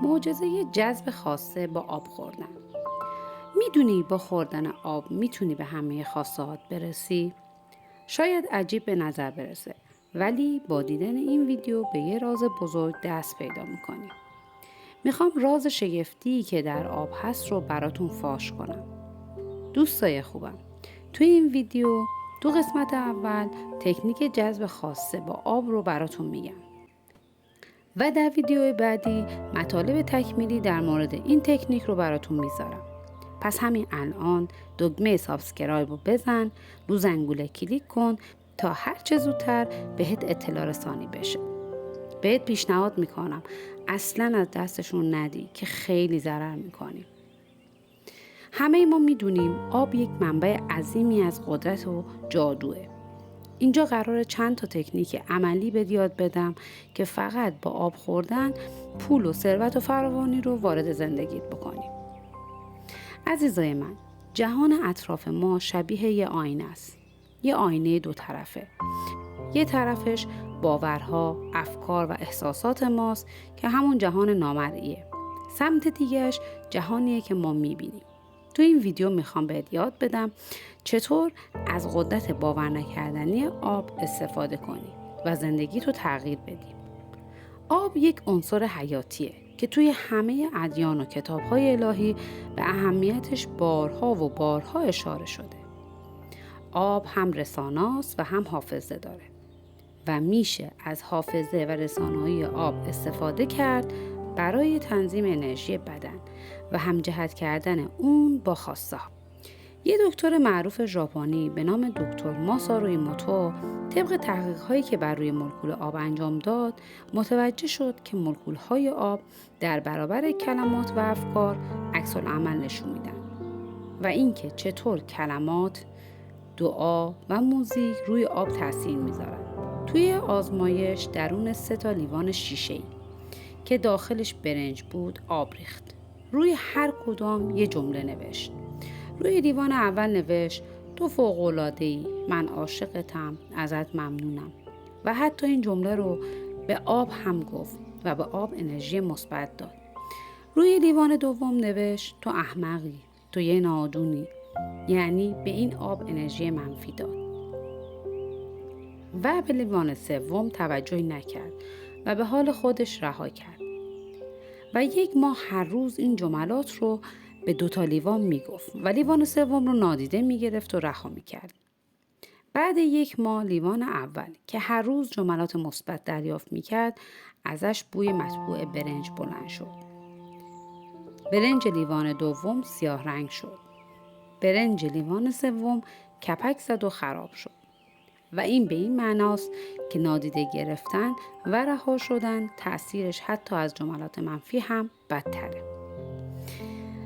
معجزه جذب خاصه با آب خوردن. میدونی با خوردن آب میتونی به همه خاصات برسی؟ شاید عجیب به نظر برسه، ولی با دیدن این ویدیو به یه راز بزرگ دست پیدا میکنی. میخوام راز شگفتی که در آب هست رو براتون فاش کنم. دوستای خوبم، توی این ویدیو تو قسمت اول تکنیک جذب خاصه با آب رو براتون میگم و در ویدیو بعدی مطالب تکمیلی در مورد این تکنیک رو براتون میذارم. پس همین الان دکمه سابسکرایب رو بزن، رو زنگوله کلیک کن تا هرچه زودتر بهت اطلاع رسانی بشه. بهت پیشنهاد میکنم اصلا از دستشون ندی که خیلی ضرر میکنیم. همه ما میدونیم آب یک منبع عظیمی از قدرت و جادوه. اینجا قراره چند تا تکنیک عملی به یاد بدم که فقط با آب خوردن پول و ثروت و فراوانی رو وارد زندگیت بکنیم. عزیزای من، جهان اطراف ما شبیه یه آینه است. یه آینه دو طرفه. یه طرفش باورها، افکار و احساسات ماست که همون جهان نامرئیه. سمت دیگهش جهانیه که ما میبینیم. تو این ویدیو میخوام بهت یاد بدم چطور از قدرت باور نکردنی آب استفاده کنی و زندگی تو تغییر بدی. آب یک عنصر حیاتیه که توی همه ادیان و کتاب‌های الهی به اهمیتش بارها و بارها اشاره شده. آب هم رساناست و هم حافظه داره و میشه از حافظه و رسانه‌های آب استفاده کرد برای تنظیم انرژی بدن و همجهت کردن اون با خاصه. یه دکتر معروف ژاپنی به نام دکتر ماسارو ایموتو طبق تحقیقاتی که بر روی مولکول آب انجام داد متوجه شد که مولکول‌های آب در برابر کلمات و افکار عکس‌العمل نشون میدن و اینکه چطور کلمات، دعا و موزیک روی آب تاثیر میذارن. توی آزمایش درون 3 لیوان شیشه‌ای که داخلش برنج بود آب ریخت. روی هر کدام یه جمله نوشت. روی لیوان اول نوشت تو فوق‌العاده‌ای، من عاشقتم، ازت ممنونم و حتی این جمله رو به آب هم گفت و به آب انرژی مثبت داد. روی لیوان دوم نوشت تو احمقی، تو یه نادونی، یعنی به این آب انرژی منفی داد. و به لیوان سوم توجهی نکرد و به حال خودش رها کرد. و 1 ماه هر روز این جملات رو به 2 لیوان میگفت و لیوان سوم رو نادیده میگرفت و رها میکرد. بعد 1 ماه لیوان اول که هر روز جملات مثبت دریافت میکرد ازش بوی مطبوع برنج بلند شد. برنج لیوان دوم سیاه رنگ شد. برنج لیوان سوم کپک زد و خراب شد. و این به این معناست که نادیده گرفتن و رها شدن تأثیرش حتی از جملات منفی هم بدتره.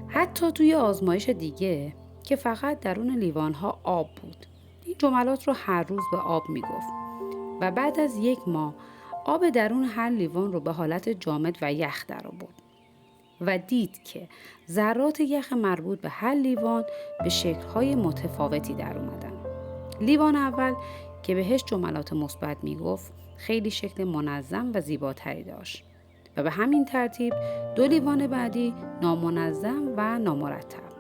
حتی توی آزمایش دیگه که فقط درون لیوان‌ها آب بود، این جملات رو هر روز به آب میگفت و بعد از 1 ماه آب درون هر لیوان رو به حالت جامد و یخ در آورد و دید که ذرات یخ مربوط به هر لیوان به شکل‌های متفاوتی در اومدن. لیوان اول که بهش جملات مثبت میگفت خیلی شکل منظم و زیباتری داشت و به همین ترتیب 2 لیوان بعدی نامنظم و نامرتب.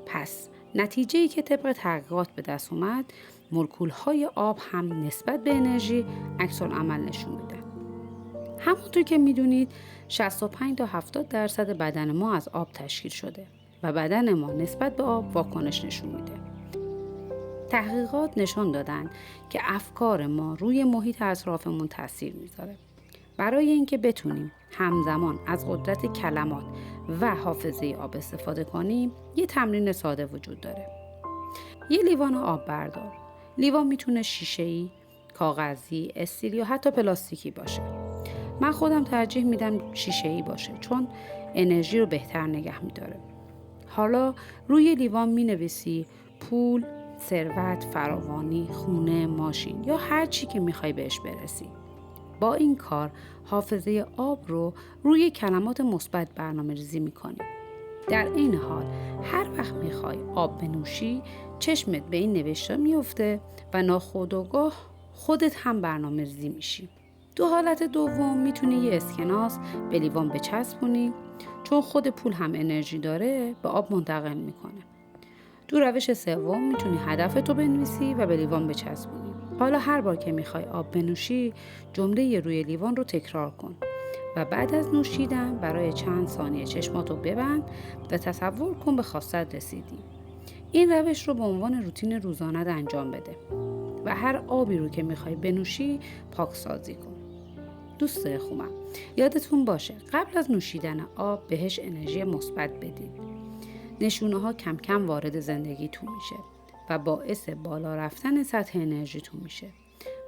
پس نتیجه‌ای که طبق تحقیقات به دست اومد مولکول‌های آب هم نسبت به انرژی عکس‌العمل نشون میدن. همونطور که میدونید 65 تا 70% بدن ما از آب تشکیل شده و بدن ما نسبت به آب واکنش نشون میده. تحقیقات نشون دادن که افکار ما روی محیط اطرافمون تاثیر میذاره. برای اینکه بتونیم همزمان از قدرت کلمات و حافظه آب استفاده کنیم، یه تمرین ساده وجود داره. یه لیوان آب بردار. لیوان میتونه شیشه‌ای، کاغذی، استیل یا حتی پلاستیکی باشه. من خودم ترجیح میدم شیشه‌ای باشه چون انرژی رو بهتر نگه میداره. حالا روی لیوان مینویسی پول، ثروت، فراوانی، خونه، ماشین یا هر چی که میخوای بهش برسی. با این کار حافظه آب رو روی کلمات مثبت برنامه‌ریزی می‌کنی. در این حال هر وقت میخوای آب بنوشی چشمت به این نوشته میفته و ناخودآگاه خودت هم برنامه‌ریزی میشی. تو حالت دوم میتونی یه اسکناس به لیوان بچسبونی، چون خود پول هم انرژی داره به آب منتقل میکنه. تو روش سوم میتونی هدفتو بنویسی و به لیوان بچسبونی. حالا هر بار که میخوای آب بنوشی جمله روی لیوان رو تکرار کن و بعد از نوشیدن برای چند ثانیه چشماتو ببند و تصور کن به خواستت رسیدی. این روش رو به عنوان روتین روزانه انجام بده و هر آبی رو که میخوای بنوشی پاکسازی کن. دوست خوبم، یادتون باشه قبل از نوشیدن آب بهش انرژی مثبت بدید. نشونه ها کم کم وارد زندگیتون میشه و باعث بالا رفتن سطح انرژیتون میشه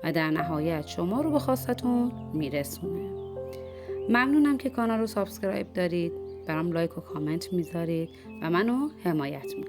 و در نهایت شما رو به خواستتون میرسونه. ممنونم که کانال رو سابسکرایب دارید، برام لایک و کامنت میذارید و منو حمایت میکنید.